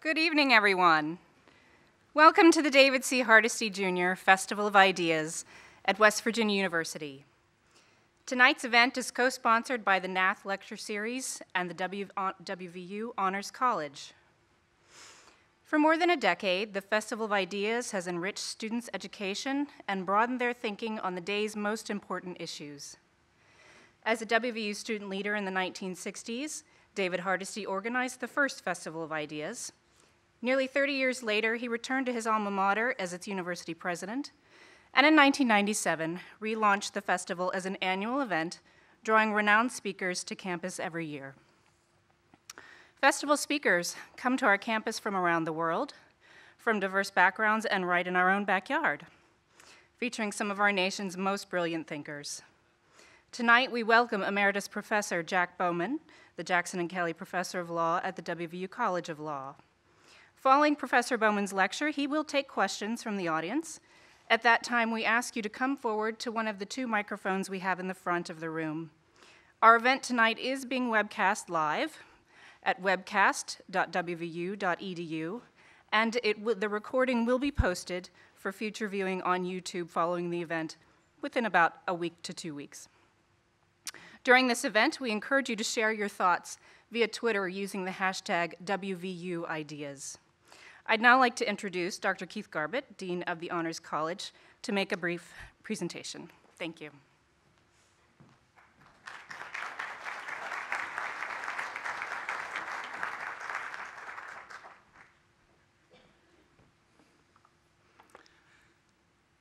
Good evening, everyone. Welcome to the David C. Hardesty Jr. Festival of Ideas at West Virginia University. Tonight's event is co-sponsored by the Nath Lecture Series and the WVU Honors College. For more than a decade, the Festival of Ideas has enriched students' education and broadened their thinking on the day's most important issues. As a WVU student leader in the 1960s, David Hardesty organized the first Festival of Ideas. Nearly 30 years later, he returned to his alma mater as its university president, and in 1997, relaunched the festival as an annual event, drawing renowned speakers to campus every year. Festival speakers come to our campus from around the world, from diverse backgrounds, and right in our own backyard, featuring some of our nation's most brilliant thinkers. Tonight, we welcome Emeritus Professor Jack Bowman, the Jackson and Kelly Professor of Law at the WVU College of Law. Following Professor Bowman's lecture, he will take questions from the audience. At that time, we ask you to come forward to one of the two microphones we have in the front of the room. Our event tonight is being webcast live at webcast.wvu.edu, and the recording will be posted for future viewing on YouTube following the event within about a week to 2 weeks. During this event, we encourage you to share your thoughts via Twitter using the hashtag WVUideas. I'd now like to introduce Dr. Keith Garbett, Dean of the Honors College, to make a brief presentation. Thank you.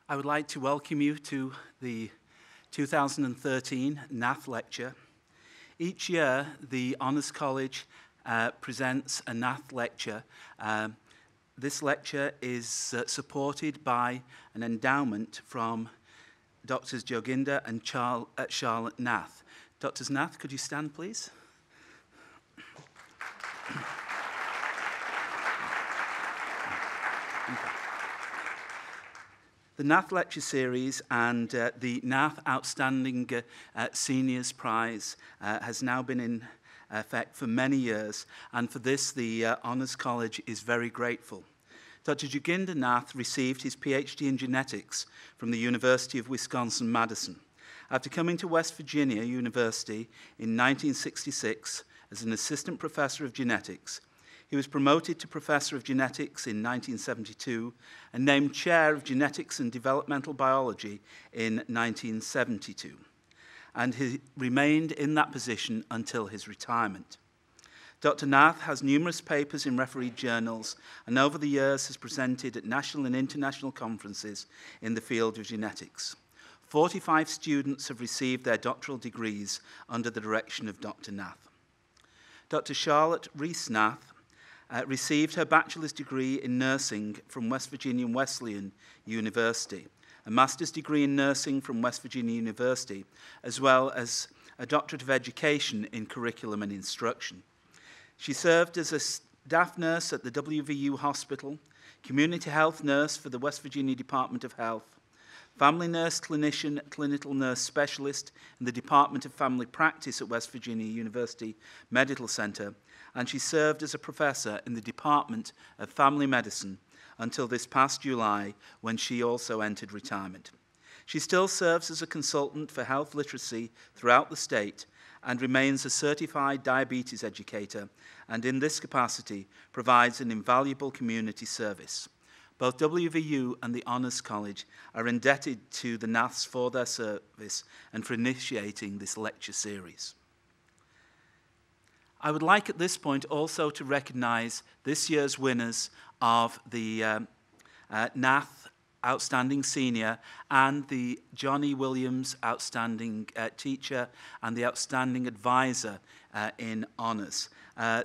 I would like to welcome you to the 2013 Nath Lecture. Each year, the Honors College presents a Nath Lecture. This lecture is supported by an endowment from Drs. Joginder and Charlotte Nath. Drs. Nath, could you stand, please? The Nath Lecture Series and the Nath Outstanding Seniors Prize has now been in effect for many years, and for this the Honors College is very grateful. Dr. Joginder Nath received his PhD in genetics from the University of Wisconsin-Madison. After coming to West Virginia University in 1966 as an assistant professor of genetics, he was promoted to professor of genetics in 1972 and named chair of genetics and developmental biology in 1972. And he remained in that position until his retirement. Dr. Nath has numerous papers in refereed journals and over the years has presented at national and international conferences in the field of genetics. 45 students have received their doctoral degrees under the direction of Dr. Nath. Dr. Charlotte Reese Nath received her bachelor's degree in nursing from West Virginia Wesleyan University, a master's degree in nursing from West Virginia University, as well as a doctorate of education in curriculum and instruction. She served as a staff nurse at the WVU Hospital, community health nurse for the West Virginia Department of Health, family nurse clinician, clinical nurse specialist in the Department of Family Practice at West Virginia University Medical Center, and she served as a professor in the Department of Family Medicine until this past July, when she also entered retirement. She still serves as a consultant for health literacy throughout the state and remains a certified diabetes educator, and in this capacity provides an invaluable community service. Both WVU and the Honors College are indebted to the Naths for their service and for initiating this lecture series. I would like at this point also to recognize this year's winners of the Nath Outstanding Senior and the Johnny Williams Outstanding Teacher and the Outstanding Advisor in Honors.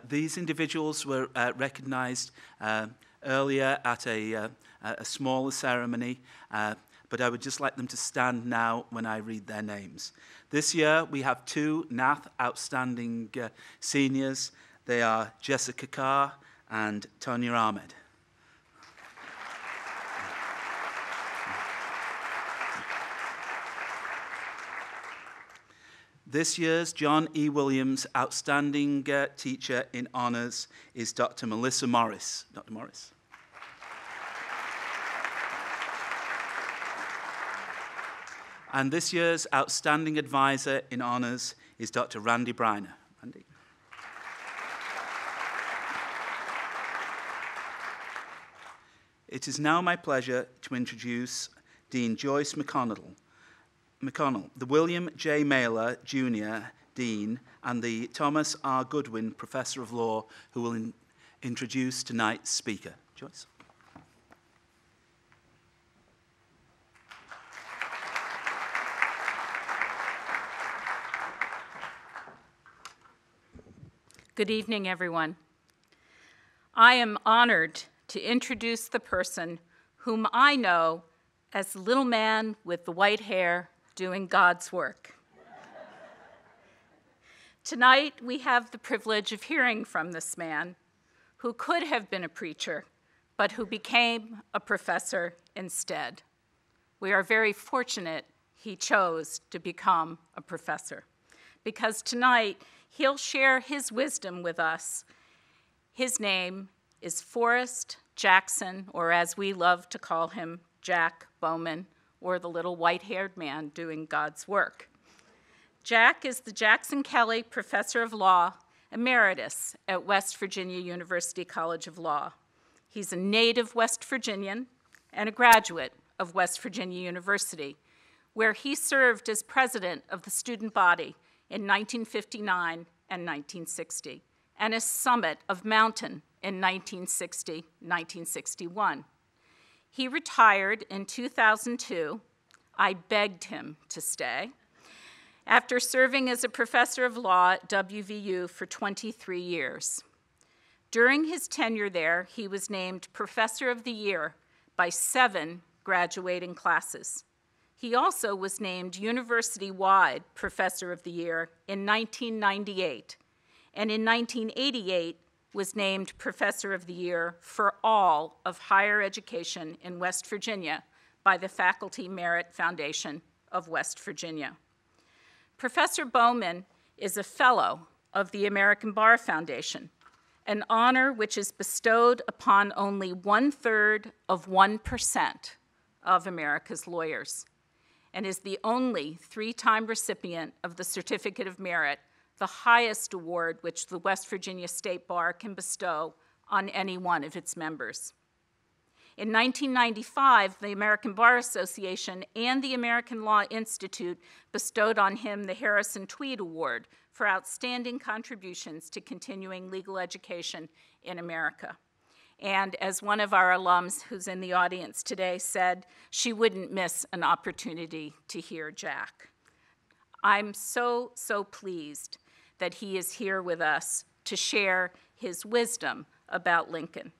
These individuals were recognized earlier at a smaller ceremony, but I would just like them to stand now when I read their names. This year we have two Nath Outstanding Seniors. They are Jessica Carr and Tanya Ahmed. This year's John E. Williams Outstanding Teacher in Honors is Dr. Melissa Morris. Dr. Morris. And this year's Outstanding Advisor in Honors is Dr. Randy Briner. Randy. It is now my pleasure to introduce Dean Joyce McConnell, the William J. Mailer, Jr. Dean, and the Thomas R. Goodwin Professor of Law, who will introduce tonight's speaker. Joyce. Good evening, everyone. I am honored to introduce the person whom I know as the little man with the white hair doing God's work. Tonight, we have the privilege of hearing from this man who could have been a preacher, but who became a professor instead. We are very fortunate he chose to become a professor, because tonight, he'll share his wisdom with us. His name is Forrest Jackson, or as we love to call him, Jack Bowman, or the little white-haired man doing God's work. Jack is the Jackson Kelly Professor of Law, Emeritus at West Virginia University College of Law. He's a native West Virginian and a graduate of West Virginia University, where he served as president of the student body in 1959 and 1960, and as summit of Mountain in 1960-1961. He retired in 2002. I begged him to stay, after serving as a professor of law at WVU for 23 years. During his tenure there, he was named Professor of the Year by 7 graduating classes. He also was named university-wide Professor of the Year in 1998, and in 1988 was named Professor of the Year for all of higher education in West Virginia by the Faculty Merit Foundation of West Virginia. Professor Bowman is a fellow of the American Bar Foundation, an honor which is bestowed upon only 1/3 of 1% of America's lawyers, and is the only 3-time recipient of the Certificate of Merit, the highest award which the West Virginia State Bar can bestow on any one of its members. In 1995, the American Bar Association and the American Law Institute bestowed on him the Harrison Tweed Award for outstanding contributions to continuing legal education in America. And as one of our alums who's in the audience today said, she wouldn't miss an opportunity to hear Jack. I'm so pleased that he is here with us to share his wisdom about Lincoln.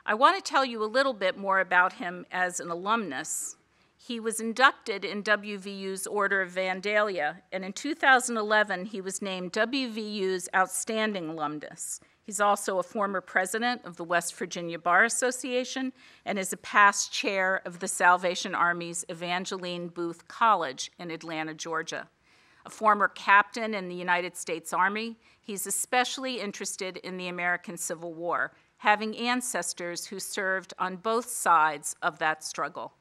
I want to tell you a little bit more about him as an alumnus. He was inducted in WVU's Order of Vandalia, and in 2011, he was named WVU's Outstanding Alumnus. He's also a former president of the West Virginia Bar Association and is a past chair of the Salvation Army's Evangeline Booth College in Atlanta, Georgia. A former captain in the United States Army, he's especially interested in the American Civil War, having ancestors who served on both sides of that struggle.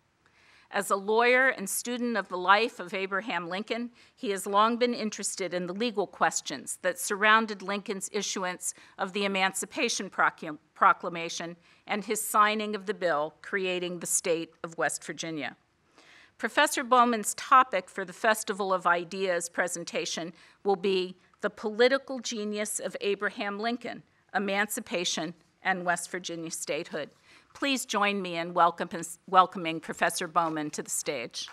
As a lawyer and student of the life of Abraham Lincoln, he has long been interested in the legal questions that surrounded Lincoln's issuance of the Emancipation Proclamation and his signing of the bill creating the state of West Virginia. Professor Bowman's topic for the Festival of Ideas presentation will be The Political Genius of Abraham Lincoln, Emancipation and West Virginia Statehood. Please join me in welcoming Professor Bowman to the stage.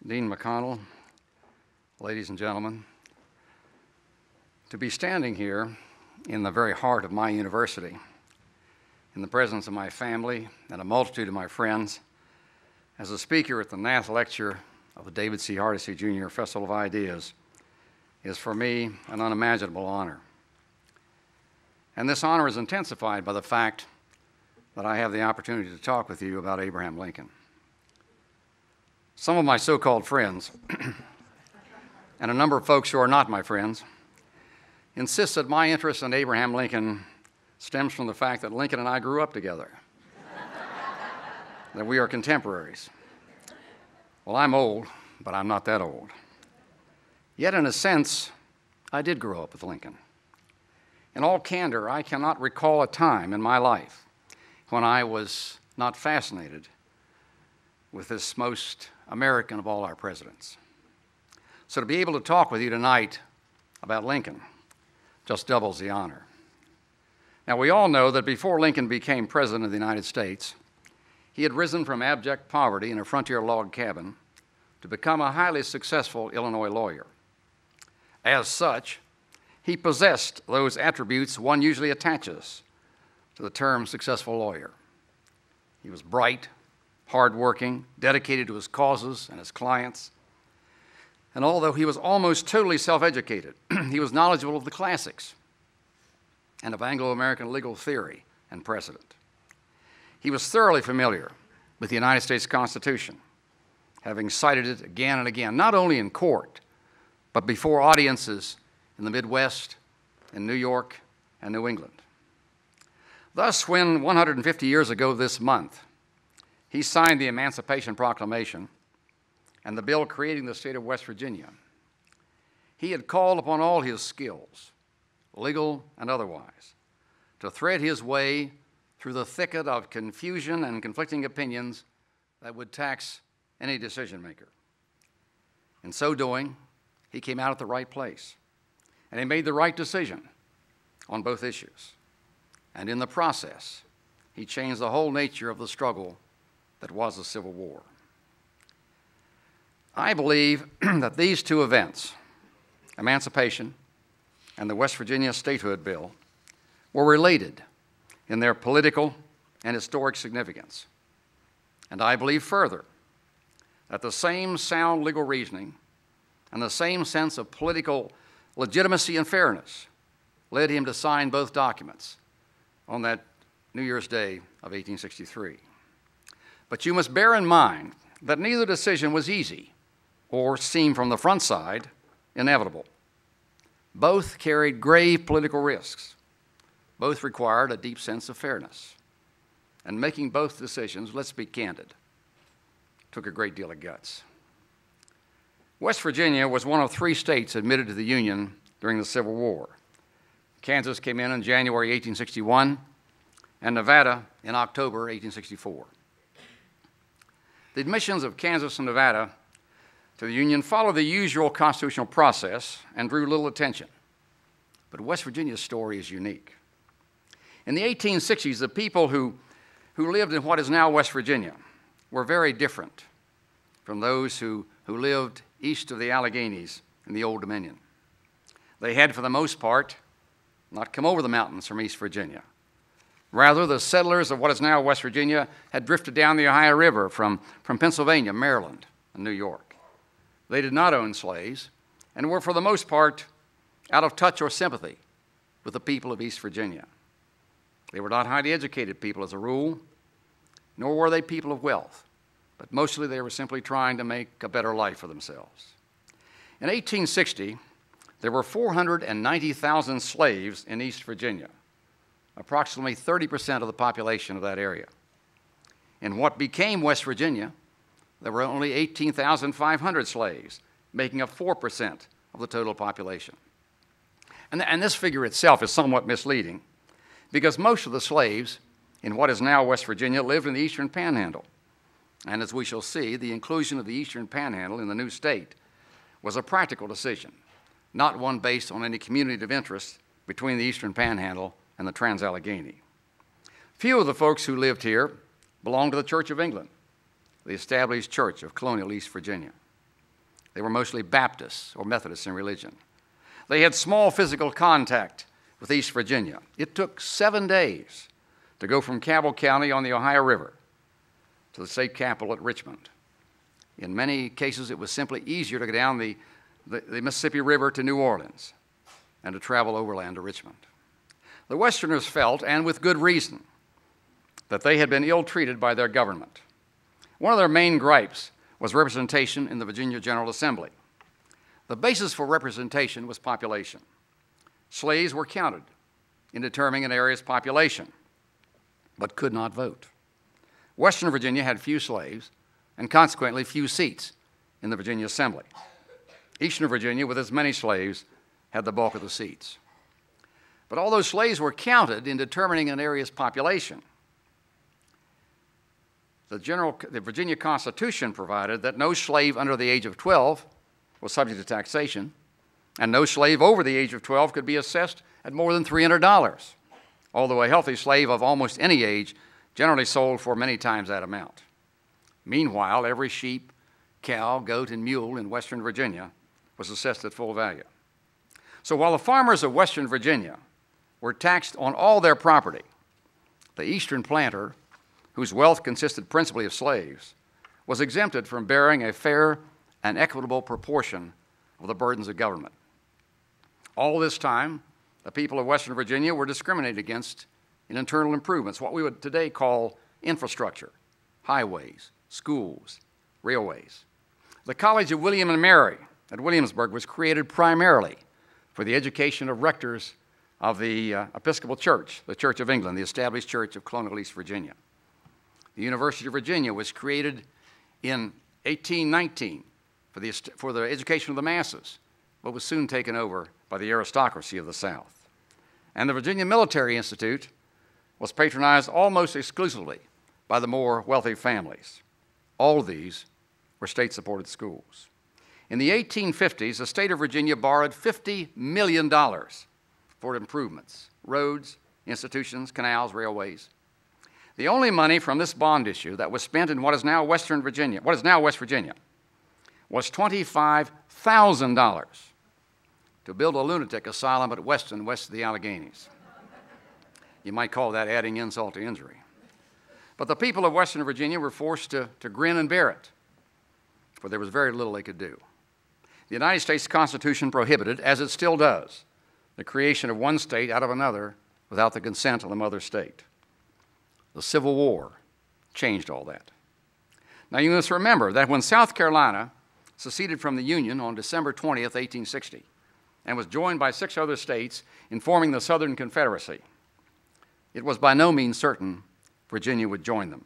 Dean McConnell, ladies and gentlemen, to be standing here in the very heart of my university, in the presence of my family and a multitude of my friends, as a speaker at the Nath Lecture of the David C. Hardesty Jr. Festival of Ideas, is for me an unimaginable honor. And this honor is intensified by the fact that I have the opportunity to talk with you about Abraham Lincoln. Some of my so-called friends, and a number of folks who are not my friends, insist that my interest in Abraham Lincoln stems from the fact that Lincoln and I grew up together, that we are contemporaries. Well, I'm old, but I'm not that old. Yet, in a sense, I did grow up with Lincoln. In all candor, I cannot recall a time in my life when I was not fascinated with this most American of all our presidents. So to be able to talk with you tonight about Lincoln just doubles the honor. Now, we all know that before Lincoln became president of the United States, he had risen from abject poverty in a frontier log cabin to become a highly successful Illinois lawyer. As such, he possessed those attributes one usually attaches to the term successful lawyer. He was bright, hardworking, dedicated to his causes and his clients. And although he was almost totally self-educated, he was knowledgeable of the classics and of Anglo-American legal theory and precedent. He was thoroughly familiar with the United States Constitution, having cited it again and again, not only in court, but before audiences in the Midwest, in New York, and New England. Thus, when 150 years ago this month, he signed the Emancipation Proclamation and the bill creating the state of West Virginia, he had called upon all his skills, legal and otherwise, to thread his way through the thicket of confusion and conflicting opinions that would tax any decision maker. In so doing, he came out at the right place, and he made the right decision on both issues. And in the process, he changed the whole nature of the struggle that was the Civil War. I believe that these two events, emancipation and the West Virginia statehood bill, were related in their political and historic significance. And I believe further that the same sound legal reasoning and the same sense of political legitimacy and fairness led him to sign both documents on that New Year's Day of 1863. But you must bear in mind that neither decision was easy or, seen from the front side, inevitable. Both carried grave political risks. Both required a deep sense of fairness. And making both decisions, let's be candid, took a great deal of guts. West Virginia was one of 3 states admitted to the Union during the Civil War. Kansas came in January 1861, and Nevada in October 1864. The admissions of Kansas and Nevada to the Union followed the usual constitutional process and drew little attention. But West Virginia's story is unique. In the 1860s, the people who lived in what is now West Virginia were very different from those who lived east of the Alleghenies in the Old Dominion. They had, for the most part, not come over the mountains from East Virginia. Rather, the settlers of what is now West Virginia had drifted down the Ohio River from Pennsylvania, Maryland, and New York. They did not own slaves and were, for the most part, out of touch or sympathy with the people of East Virginia. They were not highly educated people as a rule, nor were they people of wealth, but mostly they were simply trying to make a better life for themselves. In 1860, there were 490,000 slaves in East Virginia, approximately 30% of the population of that area. In what became West Virginia, there were only 18,500 slaves, making up 4% of the total population. And this figure itself is somewhat misleading, because most of the slaves in what is now West Virginia lived in the Eastern Panhandle. And as we shall see, the inclusion of the Eastern Panhandle in the new state was a practical decision, not one based on any community of interest between the Eastern Panhandle and the Trans-Allegheny. Few of the folks who lived here belonged to the Church of England, the established church of colonial East Virginia. They were mostly Baptists or Methodists in religion. They had small physical contact with East Virginia. It took 7 days to go from Cabell County on the Ohio River to the state capital at Richmond. In many cases, it was simply easier to go down the the Mississippi River to New Orleans and to travel overland to Richmond. The Westerners felt, and with good reason, that they had been ill-treated by their government. One of their main gripes was representation in the Virginia General Assembly. The basis for representation was population. Slaves were counted in determining an area's population, but could not vote. Western Virginia had few slaves and consequently few seats in the Virginia Assembly. Eastern Virginia, with as many slaves, had the bulk of the seats. But although slaves were counted in determining an area's population, the Virginia Constitution provided that no slave under the age of 12 was subject to taxation, and no slave over the age of 12 could be assessed at more than $300, although a healthy slave of almost any age generally sold for many times that amount. Meanwhile, every sheep, cow, goat, and mule in Western Virginia was assessed at full value. So while the farmers of Western Virginia were taxed on all their property, the Eastern planter, whose wealth consisted principally of slaves, was exempted from bearing a fair and equitable proportion of the burdens of government. All this time, the people of Western Virginia were discriminated against in internal improvements, what we would today call infrastructure, highways, schools, railways. The College of William and Mary at Williamsburg was created primarily for the education of rectors of the Episcopal Church, the Church of England, the established church of colonial East Virginia. The University of Virginia was created in 1819 for the education of the masses, but was soon taken over by the aristocracy of the South. And the Virginia Military Institute was patronized almost exclusively by the more wealthy families. All of these were state-supported schools. In the 1850s, the state of Virginia borrowed $50 million for improvements, roads, institutions, canals, railways. The only money from this bond issue that was spent in what is now West Virginia, was $25,000 to build a lunatic asylum at Weston, west of the Alleghenies. You might call that adding insult to injury. But the people of Western Virginia were forced to grin and bear it, for there was very little they could do. The United States Constitution prohibited, as it still does, the creation of one state out of another without the consent of the mother state. The Civil War changed all that. Now you must remember that when South Carolina seceded from the Union on December 20th, 1860, and was joined by 6 other states in forming the Southern Confederacy, it was by no means certain Virginia would join them.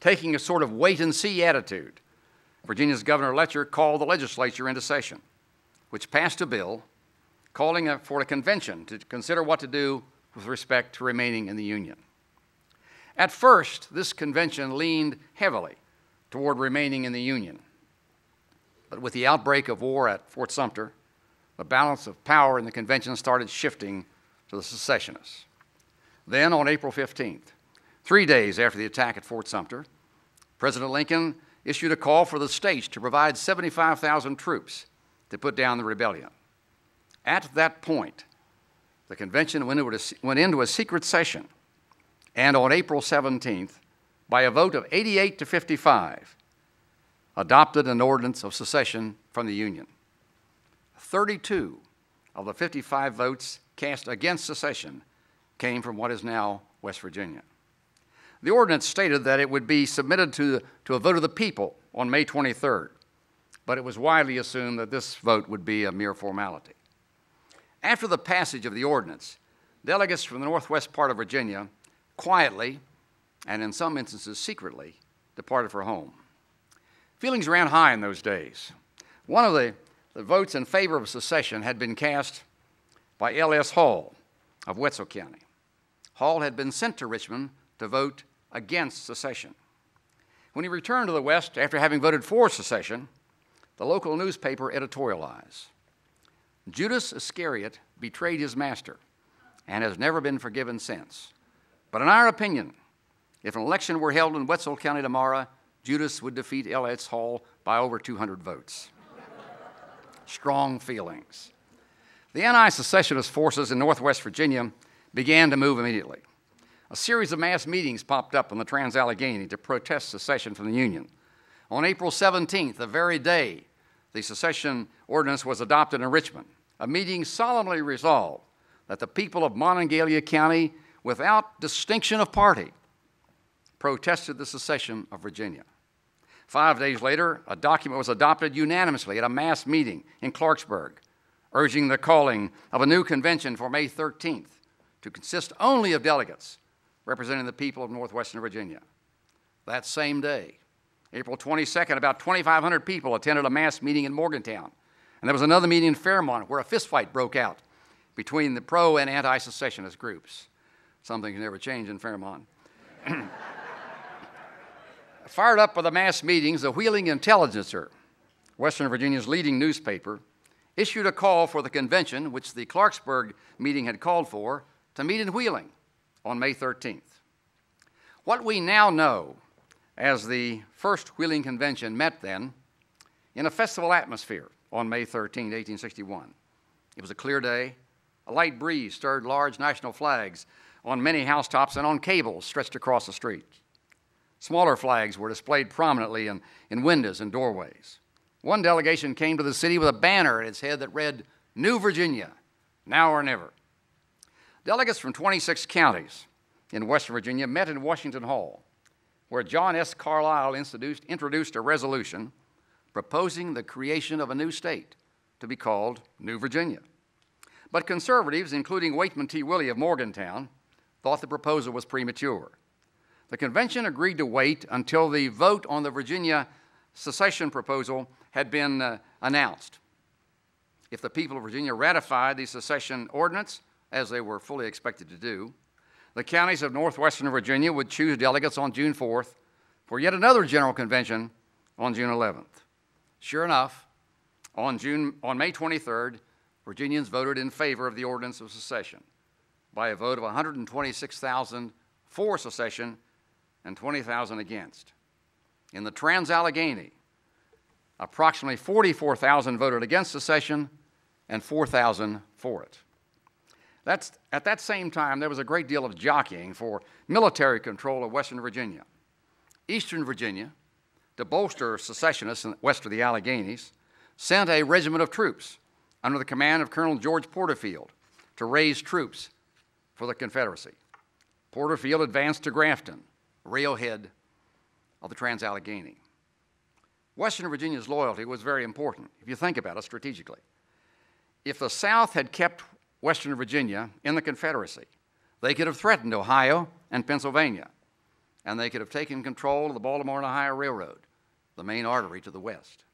Taking a sort of wait-and-see attitude, Virginia's Governor Lecture called the legislature into session, which passed a bill calling for a convention to consider what to do with respect to remaining in the Union. At first, this convention leaned heavily toward remaining in the Union. But with the outbreak of war at Fort Sumter, the balance of power in the convention started shifting to the secessionists. Then, on April 15th, 3 days after the attack at Fort Sumter, President Lincoln issued a call for the states to provide 75,000 troops to put down the rebellion. At that point, the convention went into a secret session, and on April 17th, by a vote of 88 to 55, adopted an ordinance of secession from the Union. 32 of the 55 votes cast against secession came from what is now West Virginia. The ordinance stated that it would be submitted to a vote of the people on May 23rd, but it was widely assumed that this vote would be a mere formality. After the passage of the ordinance, delegates from the northwest part of Virginia quietly, and in some instances secretly, departed for home. Feelings ran high in those days. One of the votes in favor of secession had been cast by L.S. Hall of Wetzel County. Hall had been sent to Richmond to vote against secession. When he returned to the West after having voted for secession, the local newspaper editorialized, "Judas Iscariot betrayed his master and has never been forgiven since. But in our opinion, if an election were held in Wetzel County tomorrow, Judas would defeat L.S. Hall by over 200 votes." Strong feelings. The anti-secessionist forces in Northwest Virginia began to move immediately. A series of mass meetings popped up on the Trans-Allegheny to protest secession from the Union. On April 17th, the very day the secession ordinance was adopted in Richmond, a meeting solemnly resolved that the people of Monongalia County, without distinction of party, protested the secession of Virginia. 5 days later, a document was adopted unanimously at a mass meeting in Clarksburg, urging the calling of a new convention for May 13th to consist only of delegates representing the people of northwestern Virginia. That same day, April 22nd, about 2,500 people attended a mass meeting in Morgantown, and there was another meeting in Fairmont where a fistfight broke out between the pro- and anti-secessionist groups. Something can never change in Fairmont. Fired up by the mass meetings, the Wheeling Intelligencer, Western Virginia's leading newspaper, issued a call for the convention, which the Clarksburg meeting had called for, to meet in Wheeling on May 13th. What we now know as the first Wheeling Convention met then in a festival atmosphere on May 13, 1861. It was a clear day. A light breeze stirred large national flags on many housetops and on cables stretched across the street. Smaller flags were displayed prominently in windows and doorways. One delegation came to the city with a banner at its head that read, "New Virginia, now or never." Delegates from 26 counties in Western Virginia met in Washington Hall, where John S. Carlisle introduced a resolution proposing the creation of a new state to be called New Virginia. But conservatives, including Waitman T. Willie of Morgantown, thought the proposal was premature. The convention agreed to wait until the vote on the Virginia secession proposal had been announced. If the people of Virginia ratified the secession ordinance, as they were fully expected to do, the counties of northwestern Virginia would choose delegates on June 4th for yet another general convention on June 11th. Sure enough, on May 23rd, Virginians voted in favor of the ordinance of secession by a vote of 126,000 for secession and 20,000 against. In the Trans-Allegheny, approximately 44,000 voted against secession and 4,000 for it. At that same time, there was a great deal of jockeying for military control of Western Virginia. Eastern Virginia, to bolster secessionists west of the Alleghenies, sent a regiment of troops under the command of Colonel George Porterfield to raise troops for the Confederacy. Porterfield advanced to Grafton, railhead of the Trans-Allegheny. Western Virginia's loyalty was very important, if you think about it strategically. If the South had kept Western Virginia in the Confederacy, they could have threatened Ohio and Pennsylvania, and they could have taken control of the Baltimore and Ohio Railroad, the main artery to the west.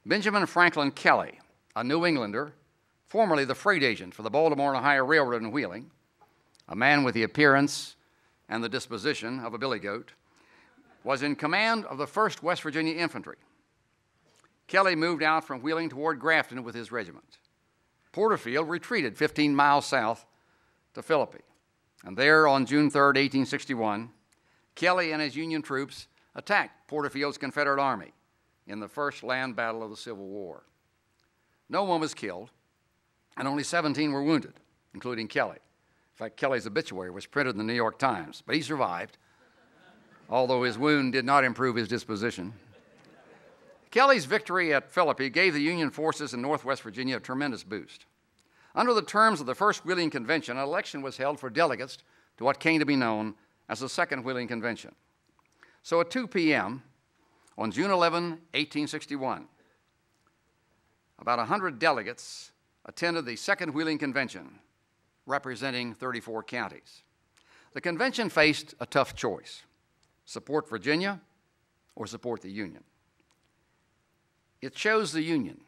Benjamin Franklin Kelly, a New Englander, formerly the freight agent for the Baltimore and Ohio Railroad in Wheeling, a man with the appearance and the disposition of a billy goat, was in command of the 1st West Virginia Infantry. Kelly moved out from Wheeling toward Grafton with his regiment. Porterfield retreated 15 miles south to Philippi, and there on June 3, 1861, Kelly and his Union troops attacked Porterfield's Confederate Army in the first land battle of the Civil War. No one was killed, and only 17 were wounded, including Kelly. In fact, Kelly's obituary was printed in the New York Times, but he survived, although his wound did not improve his disposition. Kelly's victory at Philippi gave the Union forces in Northwest Virginia a tremendous boost. Under the terms of the first Wheeling Convention, an election was held for delegates to what came to be known as the Second Wheeling Convention. So at 2 p.m. on June 11, 1861, about 100 delegates attended the Second Wheeling Convention, representing 34 counties. The convention faced a tough choice: support Virginia or support the Union. It chose the Union,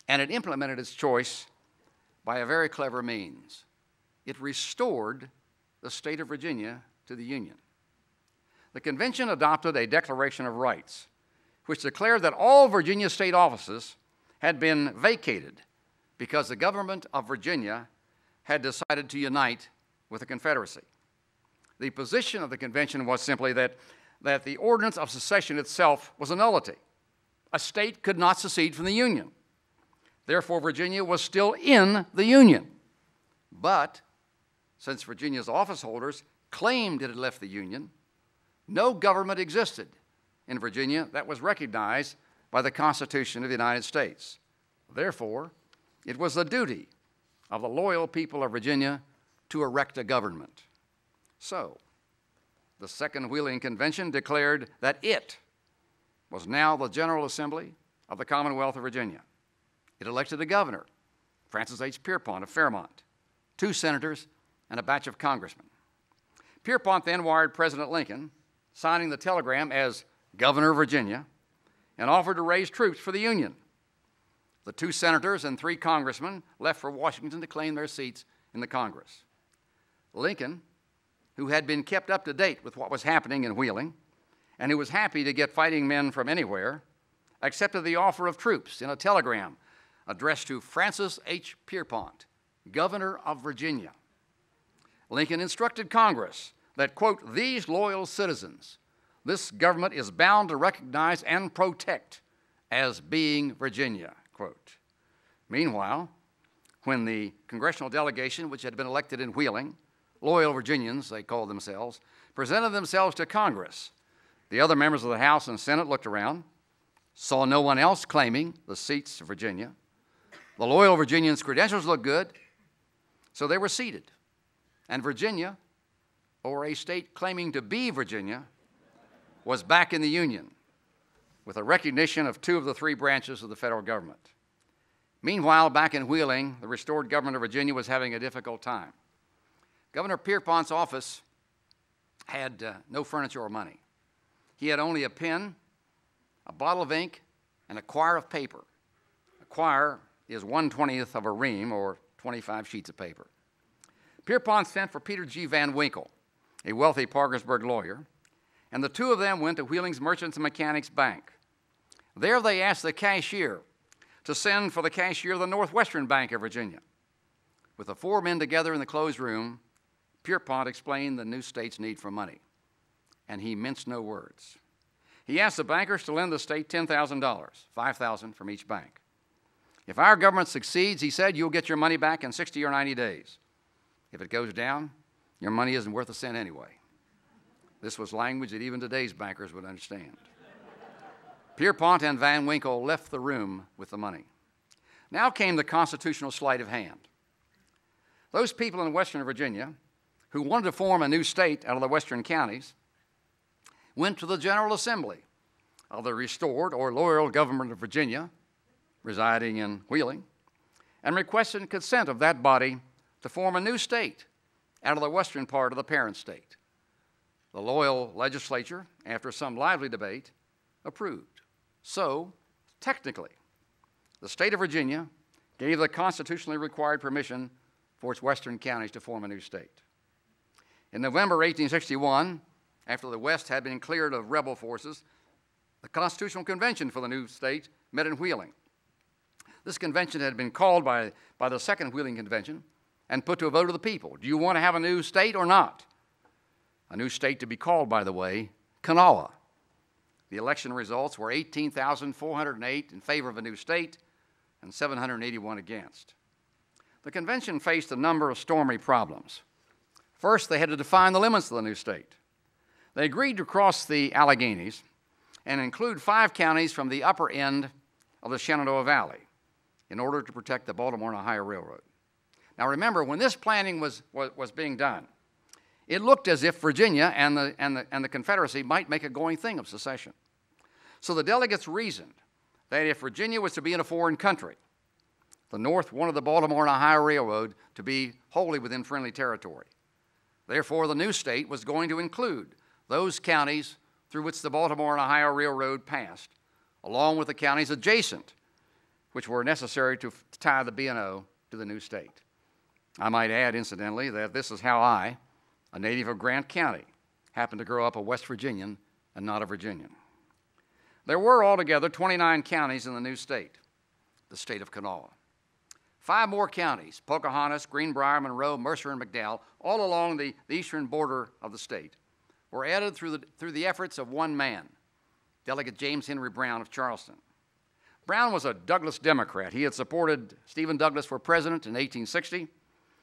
and it implemented its choice by a very clever means. It restored the state of Virginia to the Union. The convention adopted a Declaration of Rights, which declared that all Virginia state offices had been vacated because the government of Virginia had decided to unite with the Confederacy. The position of the convention was simply that the ordinance of secession itself was a nullity. A state could not secede from the Union. Therefore, Virginia was still in the Union. But since Virginia's office holders claimed it had left the Union, no government existed in Virginia that was recognized by the Constitution of the United States. Therefore, it was the duty of the loyal people of Virginia to erect a government. So, the Second Wheeling Convention declared that it was now the General Assembly of the Commonwealth of Virginia. It elected a governor, Francis H. Pierpont of Fairmont, 2 senators, and a batch of congressmen. Pierpont then wired President Lincoln, signing the telegram as Governor of Virginia, and offered to raise troops for the Union. The 2 senators and 3 congressmen left for Washington to claim their seats in the Congress. Lincoln, who had been kept up to date with what was happening in Wheeling, and who was happy to get fighting men from anywhere, accepted the offer of troops in a telegram addressed to Francis H. Pierpont, Governor of Virginia. Lincoln instructed Congress that, quote, "These loyal citizens, this government is bound to recognize and protect as being Virginia," quote. Meanwhile, when the congressional delegation, which had been elected in Wheeling, Loyal Virginians, they called themselves, presented themselves to Congress, the other members of the House and Senate looked around, saw no one else claiming the seats of Virginia. The Loyal Virginians' credentials looked good, so they were seated. And Virginia, or a state claiming to be Virginia, was back in the Union with a recognition of 2 of the 3 branches of the federal government. Meanwhile, back in Wheeling, the restored government of Virginia was having a difficult time. Governor Pierpont's office had no furniture or money. He had only a pen, a bottle of ink, and a quire of paper. A quire is 1/20th of a ream, or 25 sheets of paper. Pierpont sent for Peter G. Van Winkle, a wealthy Parkersburg lawyer, and the 2 of them went to Wheeling's Merchants and Mechanics Bank. There they asked the cashier to send for the cashier of the Northwestern Bank of Virginia. With the 4 men together in the closed room, Pierpont explained the new state's need for money, and he minced no words. He asked the bankers to lend the state $10,000, $5,000 from each bank. If our government succeeds, he said, you'll get your money back in 60 or 90 days. If it goes down, your money isn't worth a cent anyway. This was language that even today's bankers would understand. Pierpont and Van Winkle left the room with the money. Now came the constitutional sleight of hand. Those people in Western Virginia who wanted to form a new state out of the western counties went to the General Assembly of the restored or loyal government of Virginia, residing in Wheeling, and requested consent of that body to form a new state out of the western part of the parent state. The loyal legislature, after some lively debate, approved. So, technically, the state of Virginia gave the constitutionally required permission for its western counties to form a new state. In November 1861, after the West had been cleared of rebel forces, the Constitutional Convention for the new state met in Wheeling. This convention had been called by the Second Wheeling Convention and put to a vote of the people. Do you want to have a new state or not? A new state to be called, by the way, Kanawha. The election results were 18,408 in favor of a new state and 781 against. The convention faced a number of stormy problems. First, they had to define the limits of the new state. They agreed to cross the Alleghenies and include 5 counties from the upper end of the Shenandoah Valley in order to protect the Baltimore and Ohio Railroad. Now remember, when this planning was being done, it looked as if Virginia and the Confederacy might make a going thing of secession. So the delegates reasoned that if Virginia was to be in a foreign country, the North wanted the Baltimore and Ohio Railroad to be wholly within friendly territory. Therefore, the new state was going to include those counties through which the Baltimore and Ohio Railroad passed, along with the counties adjacent, which were necessary to tie the B&O to the new state. I might add, incidentally, that this is how I, a native of Grant County, happened to grow up a West Virginian and not a Virginian. There were altogether 29 counties in the new state, the state of Kanawha. 5 more counties, Pocahontas, Greenbrier, Monroe, Mercer, and McDowell, all along the eastern border of the state, were added through the efforts of one man, Delegate James Henry Brown of Charleston. Brown was a Douglas Democrat. He had supported Stephen Douglas for president in 1860,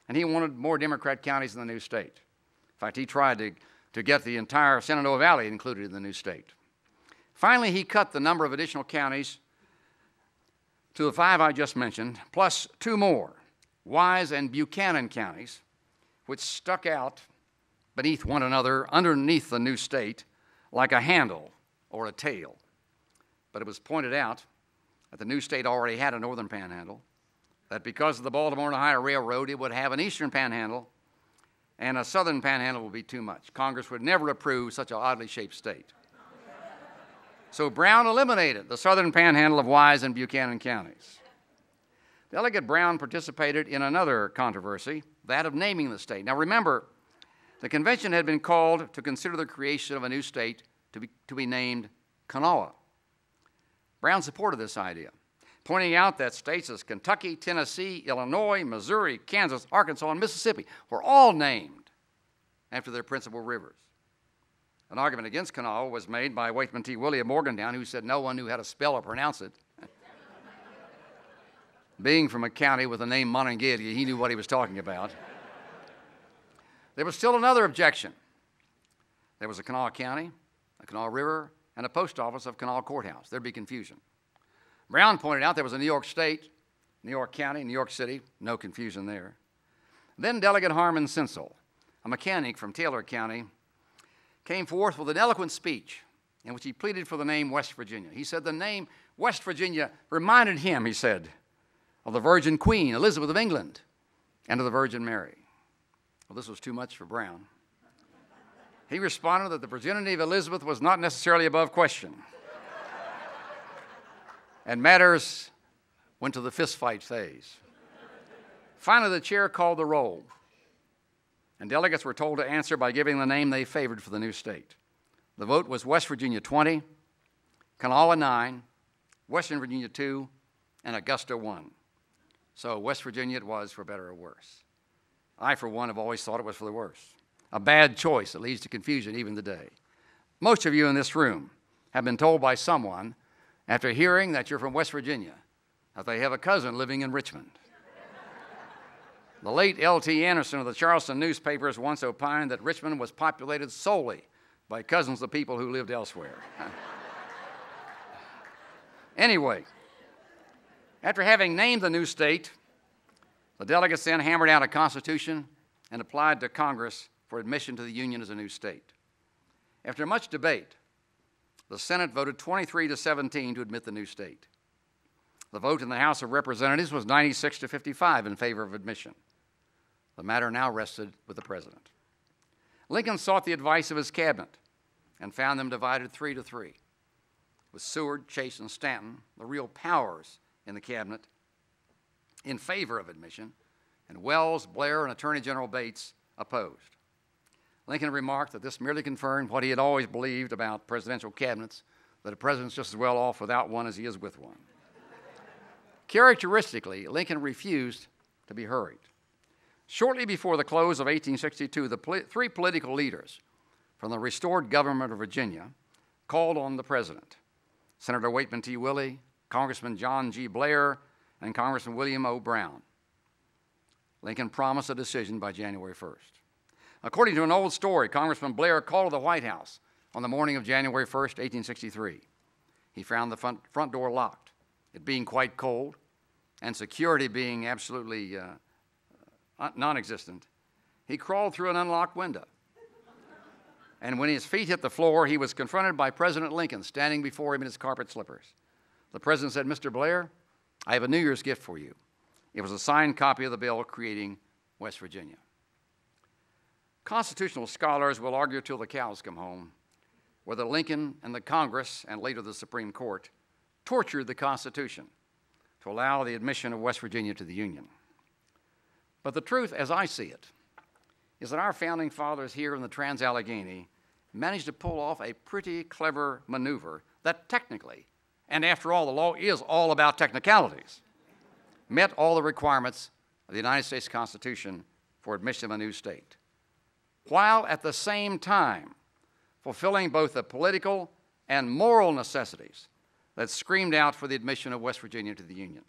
and he wanted more Democrat counties in the new state. In fact, he tried to get the entire Shenandoah Valley included in the new state. Finally, he cut the number of additional counties to the 5 I just mentioned, plus 2 more, Wise and Buchanan counties, which stuck out beneath one another underneath the new state like a handle or a tail. But it was pointed out that the new state already had a northern panhandle, that because of the Baltimore and Ohio Railroad, it would have an eastern panhandle, and a southern panhandle would be too much. Congress would never approve such an oddly shaped state. So Brown eliminated the southern panhandle of Wise and Buchanan counties. Delegate Brown participated in another controversy, that of naming the state. Now remember, the convention had been called to consider the creation of a new state to be named Kanawha. Brown supported this idea, pointing out that states as Kentucky, Tennessee, Illinois, Missouri, Kansas, Arkansas, and Mississippi were all named after their principal rivers. An argument against Kanawha was made by Wakeman T. Willie of Morgantown, who said no one knew how to spell or pronounce it. Being from a county with the name Monongalia, he knew what he was talking about. There was still another objection. There was a Kanawha County, a Kanawha River, and a post office of Kanawha Courthouse. There'd be confusion. Brown pointed out there was a New York State, New York County, New York City, no confusion there. Then Delegate Harmon Sensel, a mechanic from Taylor County, came forth with an eloquent speech in which he pleaded for the name West Virginia. He said the name West Virginia reminded him, he said, of the Virgin Queen, Elizabeth of England, and of the Virgin Mary. Well, this was too much for Brown. He responded that the virginity of Elizabeth was not necessarily above question. And matters went to the fistfight phase. Finally, the chair called the roll, and delegates were told to answer by giving the name they favored for the new state. The vote was West Virginia 20, Kanawha 9, Western Virginia 2, and Augusta 1. So West Virginia it was, for better or worse. I, for one, have always thought it was for the worse. A bad choice that leads to confusion even today. Most of you in this room have been told by someone, after hearing that you're from West Virginia, that they have a cousin living in Richmond. The late L.T. Anderson of the Charleston newspapers once opined that Richmond was populated solely by cousins of people who lived elsewhere. Anyway, after having named the new state, the delegates then hammered out a constitution and applied to Congress for admission to the Union as a new state. After much debate, the Senate voted 23-17 to admit the new state. The vote in the House of Representatives was 96-55 in favor of admission. The matter now rested with the President. Lincoln sought the advice of his cabinet and found them divided 3-3, with Seward, Chase, and Stanton, the real powers in the cabinet, in favor of admission, and Wells, Blair, and Attorney General Bates opposed. Lincoln remarked that this merely confirmed what he had always believed about presidential cabinets, that a president's just as well off without one as he is with one. Characteristically, Lincoln refused to be hurried. Shortly before the close of 1862, the three political leaders from the restored government of Virginia called on the president, Senator Wakeman T. Willie, Congressman John G. Blair, and Congressman William O. Brown. Lincoln promised a decision by January 1st. According to an old story, Congressman Blair called the White House on the morning of January 1st, 1863. He found the front door locked, it being quite cold, and security being absolutely non-existent. He crawled through an unlocked window. And when his feet hit the floor, he was confronted by President Lincoln standing before him in his carpet slippers. The president said, "Mr. Blair, I have a New Year's gift for you." It was a signed copy of the bill creating West Virginia. Constitutional scholars will argue till the cows come home whether Lincoln and the Congress, and later the Supreme Court, tortured the Constitution to allow the admission of West Virginia to the Union. But the truth, as I see it, is that our founding fathers here in the Trans-Allegheny managed to pull off a pretty clever maneuver that technically, and after all, the law is all about technicalities, met all the requirements of the United States Constitution for admission of a new state, while at the same time fulfilling both the political and moral necessities that screamed out for the admission of West Virginia to the Union.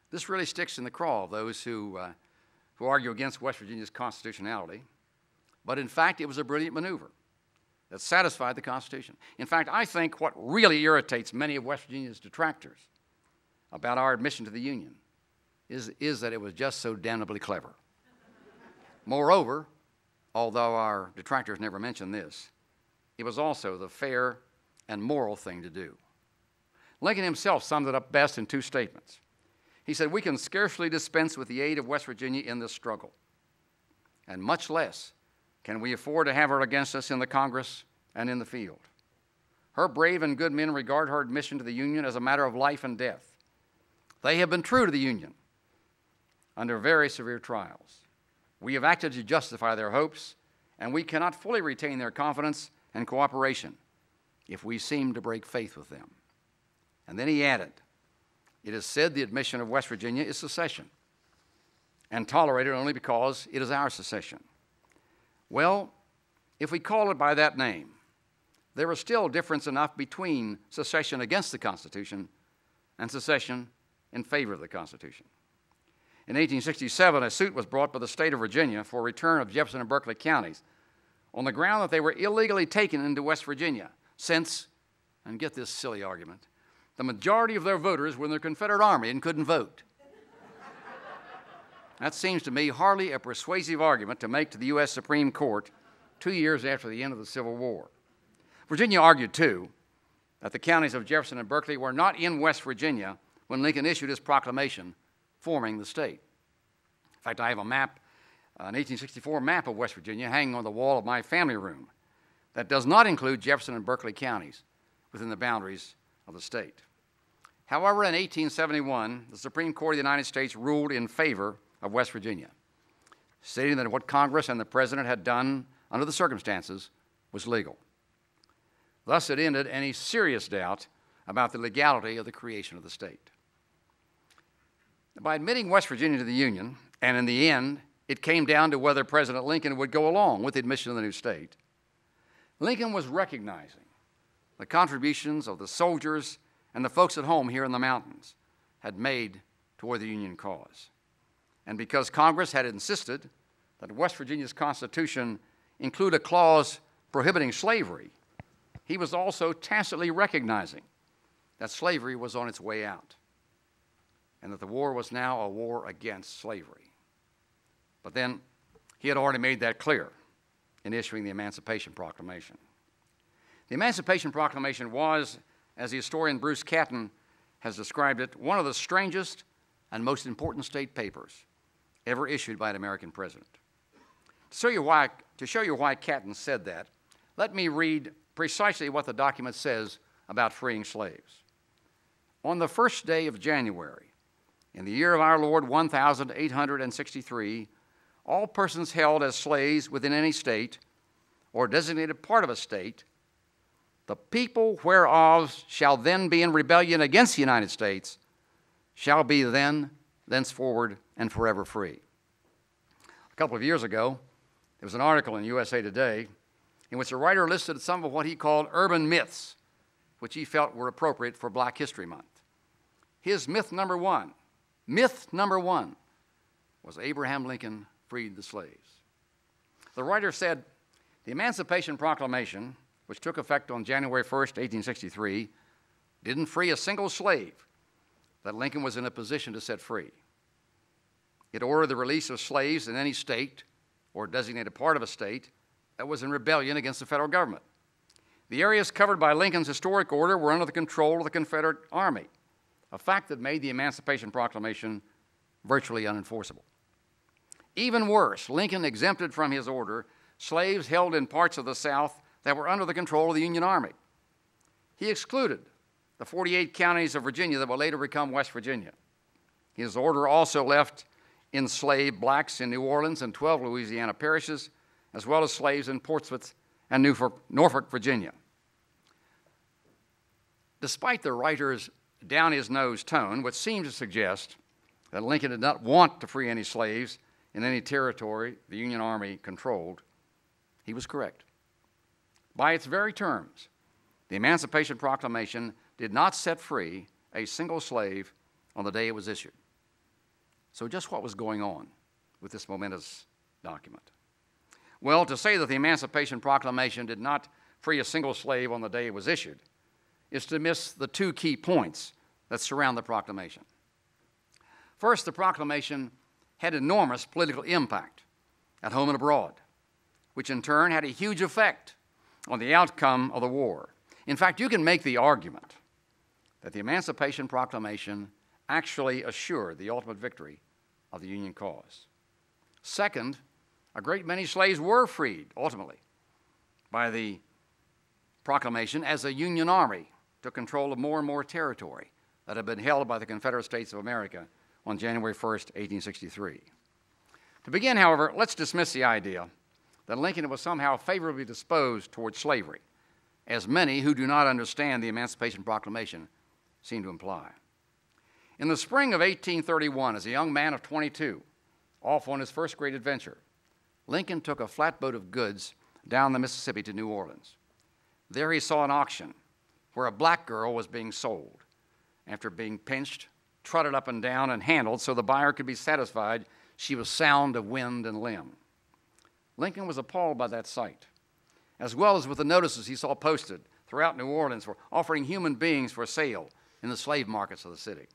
This really sticks in the craw of those who argue against West Virginia's constitutionality, but in fact it was a brilliant maneuver. that satisfied the Constitution. In fact, I think what really irritates many of West Virginia's detractors about our admission to the Union is that it was just so damnably clever. Moreover, although our detractors never mention this, it was also the fair and moral thing to do. Lincoln himself summed it up best in two statements. He said, "We can scarcely dispense with the aid of West Virginia in this struggle, and much less can we afford to have her against us in the Congress and in the field. Her brave and good men regard her admission to the Union as a matter of life and death. They have been true to the Union under very severe trials. We have acted to justify their hopes, and we cannot fully retain their confidence and cooperation if we seem to break faith with them." And then he added, "It is said the admission of West Virginia is secession, and tolerated only because it is our secession. Well, if we call it by that name, there is still difference enough between secession against the Constitution and secession in favor of the Constitution. In 1867, a suit was brought by the state of Virginia for return of Jefferson and Berkeley counties on the ground that they were illegally taken into West Virginia since, and get this silly argument, the majority of their voters were in the Confederate Army and couldn't vote. That seems to me hardly a persuasive argument to make to the U.S. Supreme Court 2 years after the end of the Civil War. Virginia argued, too, that the counties of Jefferson and Berkeley were not in West Virginia when Lincoln issued his proclamation forming the state. In fact, I have a map, an 1864 map of West Virginia hanging on the wall of my family room that does not include Jefferson and Berkeley counties within the boundaries of the state. However, in 1871, the Supreme Court of the United States ruled in favor of West Virginia, stating that what Congress and the President had done under the circumstances was legal. Thus, it ended any serious doubt about the legality of the creation of the state. By admitting West Virginia to the Union, and in the end, it came down to whether President Lincoln would go along with the admission of the new state, Lincoln was recognizing the contributions of the soldiers and the folks at home here in the mountains had made toward the Union cause. And because Congress had insisted that West Virginia's Constitution include a clause prohibiting slavery, he was also tacitly recognizing that slavery was on its way out and that the war was now a war against slavery. But then he had already made that clear in issuing the Emancipation Proclamation. The Emancipation Proclamation was, as the historian Bruce Catton has described it, one of the strangest and most important state papers ever issued by an American president. To show you why Catton said that, let me read precisely what the document says about freeing slaves. On the first day of January, in the year of our Lord 1863, all persons held as slaves within any state or designated part of a state, the people whereof shall then be in rebellion against the United States, shall be thenceforward and forever free. A couple of years ago, there was an article in USA Today in which the writer listed some of what he called urban myths, which he felt were appropriate for Black History Month. His myth number one was Abraham Lincoln freed the slaves. The writer said, the Emancipation Proclamation, which took effect on January 1st, 1863, didn't free a single slave that Lincoln was in a position to set free. It ordered the release of slaves in any state or designated part of a state that was in rebellion against the federal government. The areas covered by Lincoln's historic order were under the control of the Confederate Army, a fact that made the Emancipation Proclamation virtually unenforceable. Even worse, Lincoln exempted from his order slaves held in parts of the South that were under the control of the Union Army. He excluded the 48 counties of Virginia that would later become West Virginia. His order also left enslaved blacks in New Orleans and 12 Louisiana parishes, as well as slaves in Portsmouth and Norfolk, Virginia. Despite the writer's down-his-nose tone, which seemed to suggest that Lincoln did not want to free any slaves in any territory the Union Army controlled, he was correct. By its very terms, the Emancipation Proclamation did not set free a single slave on the day it was issued. So just what was going on with this momentous document? Well, to say that the Emancipation Proclamation did not free a single slave on the day it was issued, is to miss the two key points that surround the proclamation. First, the proclamation had enormous political impact at home and abroad, which in turn had a huge effect on the outcome of the war. In fact, you can make the argument that the Emancipation Proclamation actually assured the ultimate victory of the Union cause. Second, a great many slaves were freed, ultimately, by the proclamation as the Union Army took control of more and more territory that had been held by the Confederate States of America on January 1st, 1863. To begin, however, let's dismiss the idea that Lincoln was somehow favorably disposed towards slavery, as many who do not understand the Emancipation Proclamation seem to imply. In the spring of 1831, as a young man of 22, off on his first great adventure, Lincoln took a flatboat of goods down the Mississippi to New Orleans. There he saw an auction where a black girl was being sold. After being pinched, trotted up and down, and handled so the buyer could be satisfied she was sound of wind and limb. Lincoln was appalled by that sight, as well as with the notices he saw posted throughout New Orleans for offering human beings for sale in the slave markets of the city.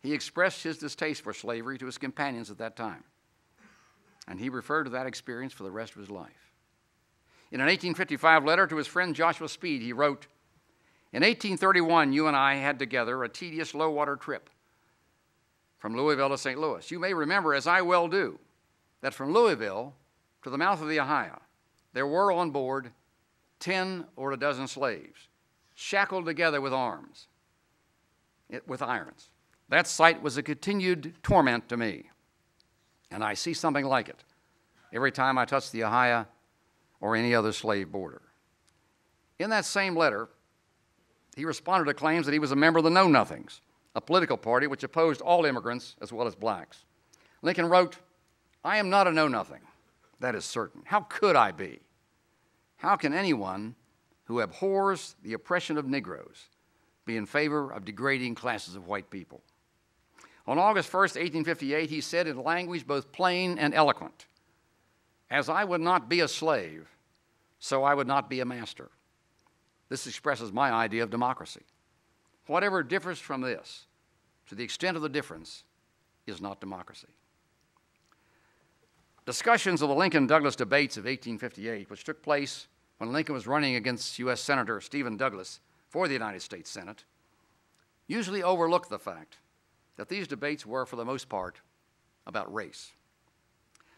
He expressed his distaste for slavery to his companions at that time, and he referred to that experience for the rest of his life. In an 1855 letter to his friend Joshua Speed, he wrote, "In 1831, you and I had together a tedious low-water trip from Louisville to St. Louis. You may remember, as I well do, that from Louisville to the mouth of the Ohio, there were on board 10 or a dozen slaves, shackled together with irons. That sight was a continued torment to me, and I see something like it every time I touch the Ohio or any other slave border." In that same letter, he responded to claims that he was a member of the Know-Nothings, a political party which opposed all immigrants as well as blacks. Lincoln wrote, "I am not a know-nothing, that is certain. How could I be? How can anyone who abhors the oppression of Negroes be in favor of degrading classes of white people?" On August 1st, 1858, he said in language both plain and eloquent, "As I would not be a slave, so I would not be a master." This expresses my idea of democracy. Whatever differs from this, to the extent of the difference, is not democracy. Discussions of the Lincoln-Douglas debates of 1858, which took place when Lincoln was running against U.S. Senator Stephen Douglas for the United States Senate, usually overlook the fact that these debates were, for the most part, about race.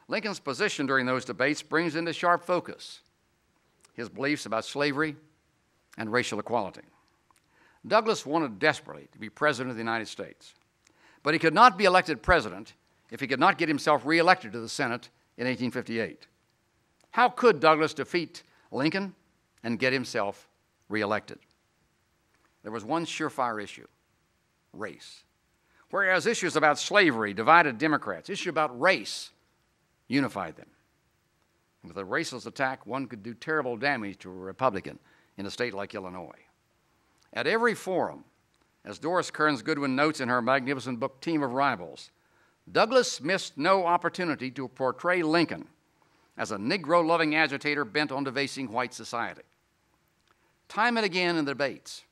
Lincoln's position during those debates brings into sharp focus his beliefs about slavery and racial equality. Douglas wanted desperately to be president of the United States, but he could not be elected president if he could not get himself reelected to the Senate in 1858. How could Douglas defeat Lincoln and get himself reelected? There was one surefire issue: race. Whereas issues about slavery divided Democrats, issues about race unified them. And with a racist attack, one could do terrible damage to a Republican in a state like Illinois. At every forum, as Doris Kearns Goodwin notes in her magnificent book, Team of Rivals, Douglas missed no opportunity to portray Lincoln as a Negro-loving agitator bent on debasing white society. Time and again in the debates,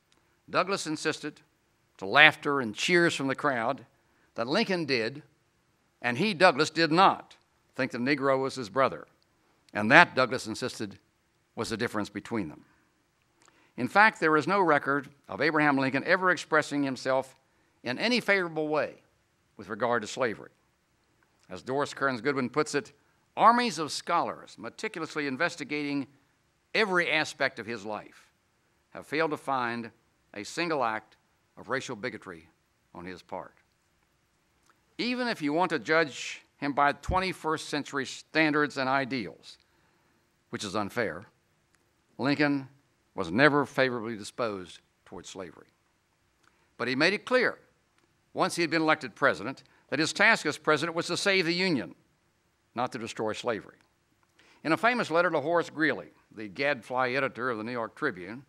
Douglas insisted, to laughter and cheers from the crowd, that Lincoln did, and he, Douglas, did not think the Negro was his brother, and that, Douglas insisted, was the difference between them. In fact, there is no record of Abraham Lincoln ever expressing himself in any favorable way with regard to slavery. As Doris Kearns Goodwin puts it, armies of scholars meticulously investigating every aspect of his life have failed to find a single act of racial bigotry on his part. Even if you want to judge him by 21st century standards and ideals, which is unfair, Lincoln was never favorably disposed towards slavery. But he made it clear, once he had been elected president, that his task as president was to save the Union, not to destroy slavery. In a famous letter to Horace Greeley, the gadfly editor of the New York Tribune,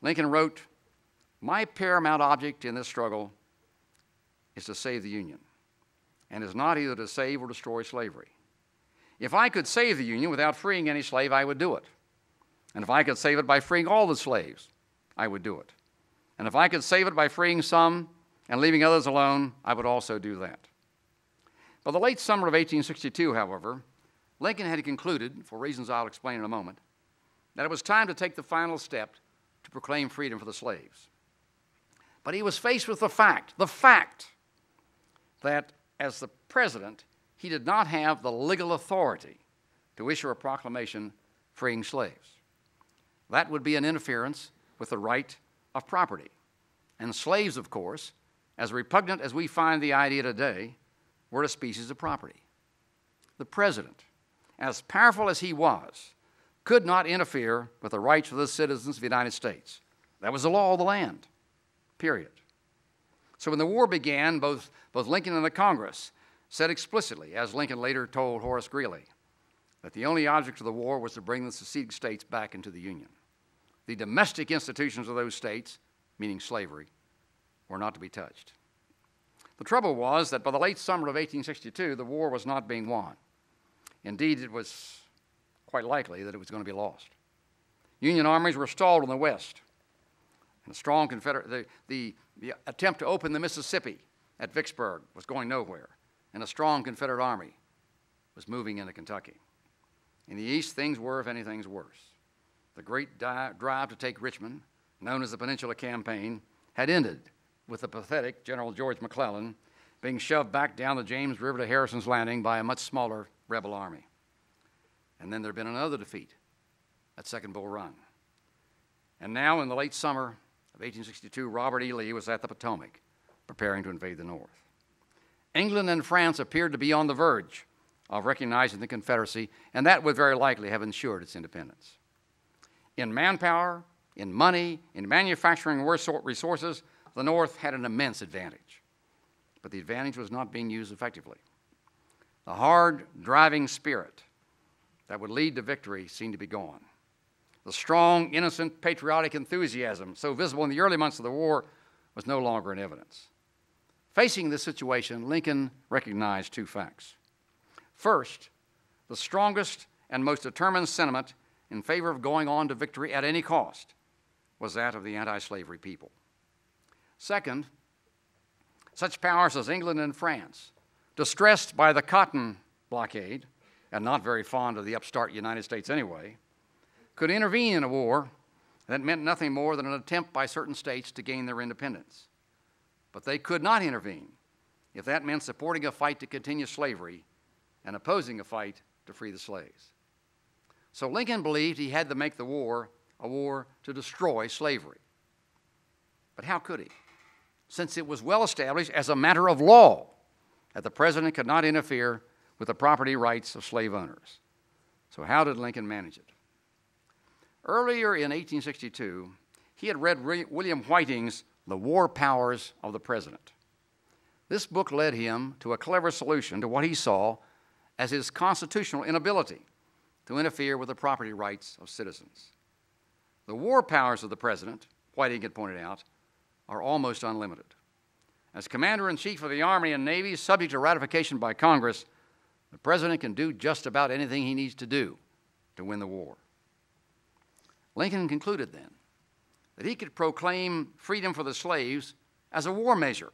Lincoln wrote, "My paramount object in this struggle is to save the Union, and is not either to save or destroy slavery. If I could save the Union without freeing any slave, I would do it. And if I could save it by freeing all the slaves, I would do it. And if I could save it by freeing some and leaving others alone, I would also do that. By the late summer of 1862, however, Lincoln had concluded, for reasons I'll explain in a moment, that it was time to take the final step to proclaim freedom for the slaves. But he was faced with the fact that as the president, he did not have the legal authority to issue a proclamation freeing slaves. That would be an interference with the right of property. And slaves, of course, as repugnant as we find the idea today, were a species of property. The president, as powerful as he was, could not interfere with the rights of the citizens of the United States. That was the law of the land, period. So when the war began, both Lincoln and the Congress said explicitly, as Lincoln later told Horace Greeley, that the only object of the war was to bring the seceded states back into the Union. The domestic institutions of those states, meaning slavery, were not to be touched. The trouble was that by the late summer of 1862, the war was not being won. Indeed, it was quite likely that it was going to be lost. Union armies were stalled in the West. And the attempt to open the Mississippi at Vicksburg was going nowhere, and a strong Confederate army was moving into Kentucky. In the East, things were, if anything, worse. The great drive to take Richmond, known as the Peninsula Campaign, had ended with the pathetic General George McClellan being shoved back down the James River to Harrison's Landing by a much smaller rebel army. And then there had been another defeat at Second Bull Run. And now, in the late summer of 1862, Robert E. Lee was at the Potomac, preparing to invade the North. England and France appeared to be on the verge of recognizing the Confederacy, and that would very likely have ensured its independence. In manpower, in money, in manufacturing resources, the North had an immense advantage. But the advantage was not being used effectively. The hard, driving spirit that would lead to victory seemed to be gone. The strong, innocent, patriotic enthusiasm so visible in the early months of the war was no longer in evidence. Facing this situation, Lincoln recognized two facts. First, the strongest and most determined sentiment in favor of going on to victory at any cost was that of the anti-slavery people. Second, such powers as England and France, distressed by the cotton blockade, and not very fond of the upstart United States anyway, could intervene in a war that meant nothing more than an attempt by certain states to gain their independence. But they could not intervene if that meant supporting a fight to continue slavery and opposing a fight to free the slaves. So Lincoln believed he had to make the war a war to destroy slavery. But how could he? Since it was well established as a matter of law that the president could not interfere with the property rights of slave owners. So how did Lincoln manage it? Earlier in 1862, he had read William Whiting's The War Powers of the President. This book led him to a clever solution to what he saw as his constitutional inability to interfere with the property rights of citizens. The war powers of the president, Whiting had pointed out, are almost unlimited. As Commander-in-Chief of the Army and Navy, subject to ratification by Congress, the president can do just about anything he needs to do to win the war. Lincoln concluded then that he could proclaim freedom for the slaves as a war measure.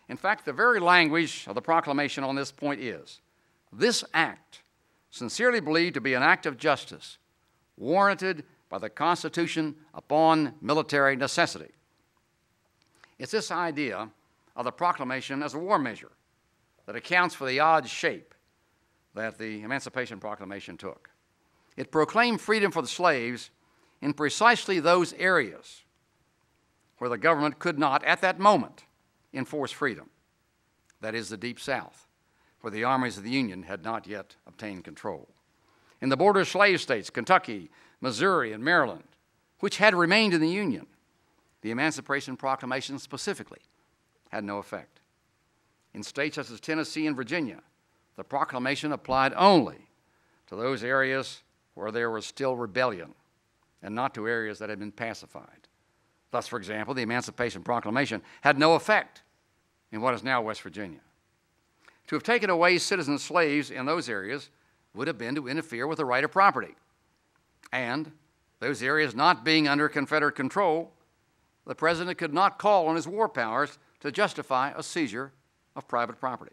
In fact, the very language of the proclamation on this point is, "This act, sincerely believed to be an act of justice, warranted by the Constitution upon military necessity." It's this idea of the proclamation as a war measure that accounts for the odd shape that the Emancipation Proclamation took. It proclaimed freedom for the slaves in precisely those areas where the government could not, at that moment, enforce freedom. That is, the Deep South, where the armies of the Union had not yet obtained control. In the border slave states, Kentucky, Missouri, and Maryland, which had remained in the Union, the Emancipation Proclamation specifically had no effect. In states such as Tennessee and Virginia, the proclamation applied only to those areas where there was still rebellion and not to areas that had been pacified. Thus, for example, the Emancipation Proclamation had no effect in what is now West Virginia. To have taken away citizen slaves in those areas would have been to interfere with the right of property. And Those areas not being under Confederate control, the President could not call on his war powers to justify a seizure of private property.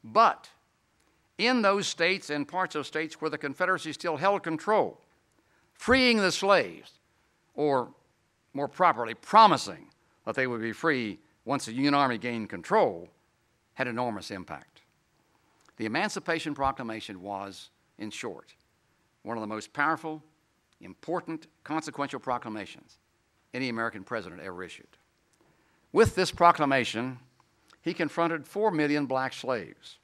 But in those states and parts of states where the Confederacy still held control, freeing the slaves, or more properly, promising that they would be free once the Union Army gained control, had enormous impact. The Emancipation Proclamation was, in short, one of the most powerful, important, consequential proclamations any American president ever issued. With this proclamation, he confronted 4 million black slaves,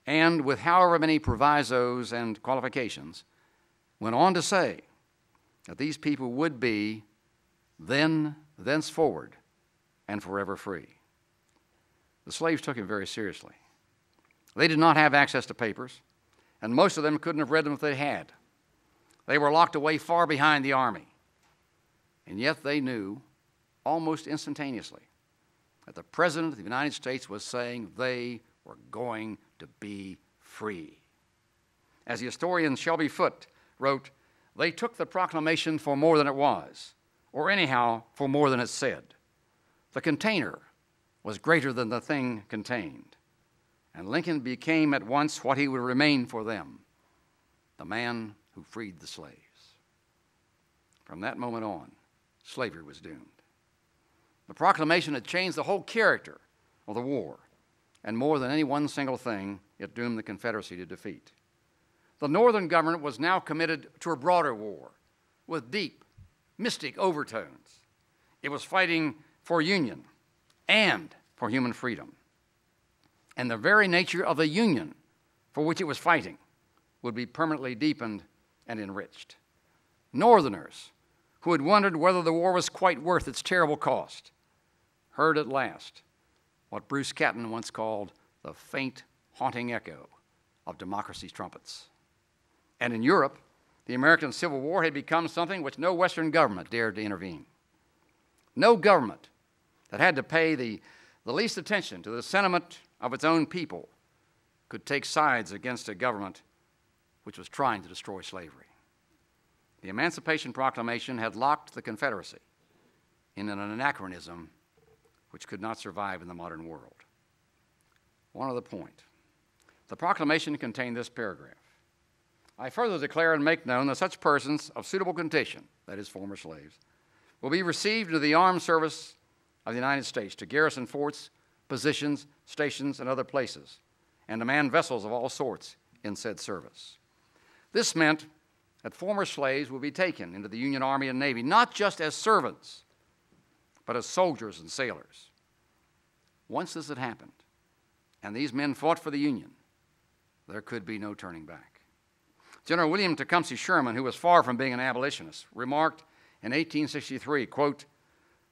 and with however many provisos and qualifications, went on to say that these people would be then, thenceforward, and forever free. The slaves took him very seriously. They did not have access to papers, and most of them couldn't have read them if they had. They were locked away far behind the army. And yet they knew, almost instantaneously, that the President of the United States was saying they were going to be free. As the historian Shelby Foote wrote, they took the proclamation for more than it was, or anyhow for more than it said. The container was greater than the thing contained, and Lincoln became at once what he would remain for them, the man who freed the slaves. From that moment on, slavery was doomed. The proclamation had changed the whole character of the war, and more than any one single thing, it doomed the Confederacy to defeat. The Northern government was now committed to a broader war with deep, mystic overtones. It was fighting for union and for human freedom. And the very nature of the union for which it was fighting would be permanently deepened and enriched. Northerners, who had wondered whether the war was quite worth its terrible cost, heard at last what Bruce Catton once called the faint, haunting echo of democracy's trumpets. And in Europe, the American Civil War had become something which no Western government dared to intervene. No government that had to pay the least attention to the sentiment of its own people could take sides against a government which was trying to destroy slavery. The Emancipation Proclamation had locked the Confederacy in an anachronism which could not survive in the modern world. One other point. The proclamation contained this paragraph. I further declare and make known that such persons of suitable condition, that is, former slaves, will be received into the armed service of the United States to garrison forts, positions, stations, and other places, and to man vessels of all sorts in said service. This meant that former slaves would be taken into the Union Army and Navy, not just as servants, but as soldiers and sailors. Once this had happened, and these men fought for the Union, there could be no turning back. General William Tecumseh Sherman, who was far from being an abolitionist, remarked in 1863, quote,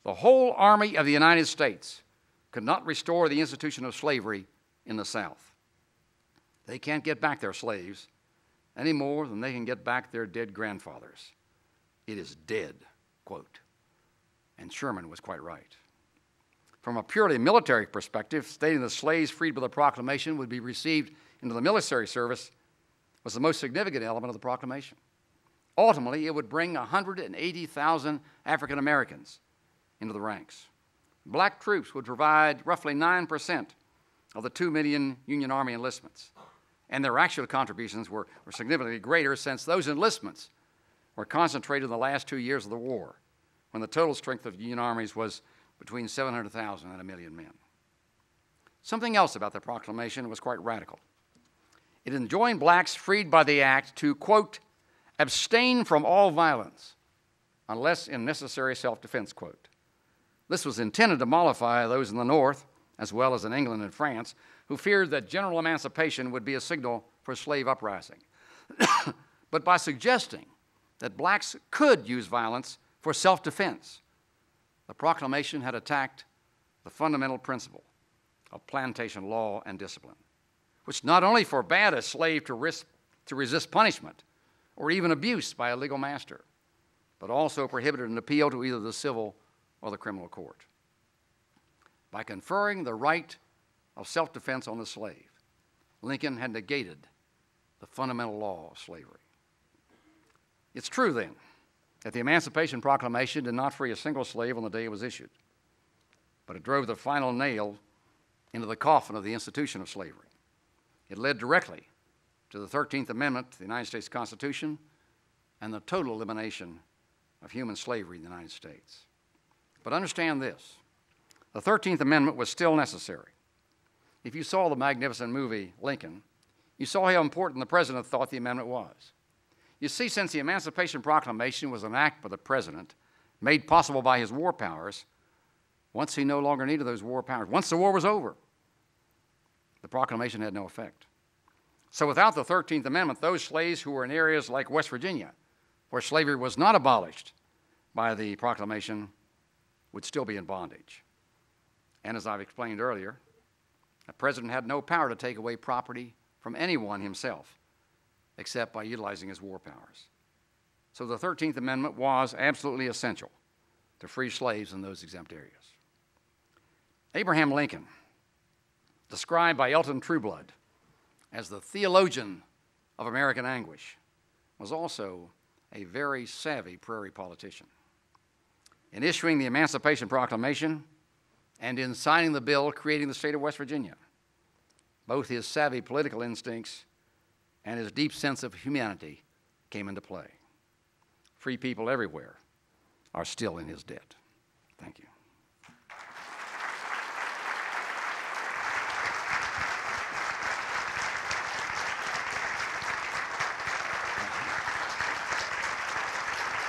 "The whole army of the United States could not restore the institution of slavery in the South. They can't get back their slaves any more than they can get back their dead grandfathers. It is dead," quote. And Sherman was quite right. From a purely military perspective, stating that slaves freed by the proclamation would be received into the military service was the most significant element of the proclamation. Ultimately, it would bring 180,000 African Americans into the ranks. Black troops would provide roughly 9% of the 2 million Union Army enlistments, and their actual contributions were significantly greater since those enlistments were concentrated in the last 2 years of the war, when the total strength of Union armies was between 700,000 and 1 million men. Something else about the proclamation was quite radical. It enjoined blacks freed by the act to, quote, "abstain from all violence, unless in necessary self-defense," quote. This was intended to mollify those in the North, as well as in England and France, who feared that general emancipation would be a signal for slave uprising. But by suggesting that blacks could use violence for self-defense, the proclamation had attacked the fundamental principle of plantation law and discipline, which not only forbade a slave to resist punishment or even abuse by a legal master, but also prohibited an appeal to either the civil or the criminal court. By conferring the right of self-defense on the slave, Lincoln had negated the fundamental law of slavery. It's true, then, that the Emancipation Proclamation did not free a single slave on the day it was issued, but it drove the final nail into the coffin of the institution of slavery. It led directly to the 13th Amendment to the United States Constitution and the total elimination of human slavery in the United States. But understand this, the 13th Amendment was still necessary. If you saw the magnificent movie Lincoln, you saw how important the president thought the amendment was. You see, since the Emancipation Proclamation was an act by the president, made possible by his war powers, once he no longer needed those war powers, once the war was over, the proclamation had no effect. So without the 13th Amendment, those slaves who were in areas like West Virginia, where slavery was not abolished by the proclamation, would still be in bondage. And as I've explained earlier, the president had no power to take away property from anyone himself, except by utilizing his war powers. So the 13th Amendment was absolutely essential to free slaves in those exempt areas. Abraham Lincoln, described by Elton Trueblood as the theologian of American anguish, was also a very savvy prairie politician. In issuing the Emancipation Proclamation and in signing the bill creating the state of West Virginia, both his savvy political instincts and his deep sense of humanity came into play. Free people everywhere are still in his debt. Thank you.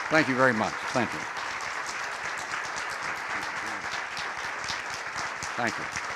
Thank you very much. Thank you. Thank you.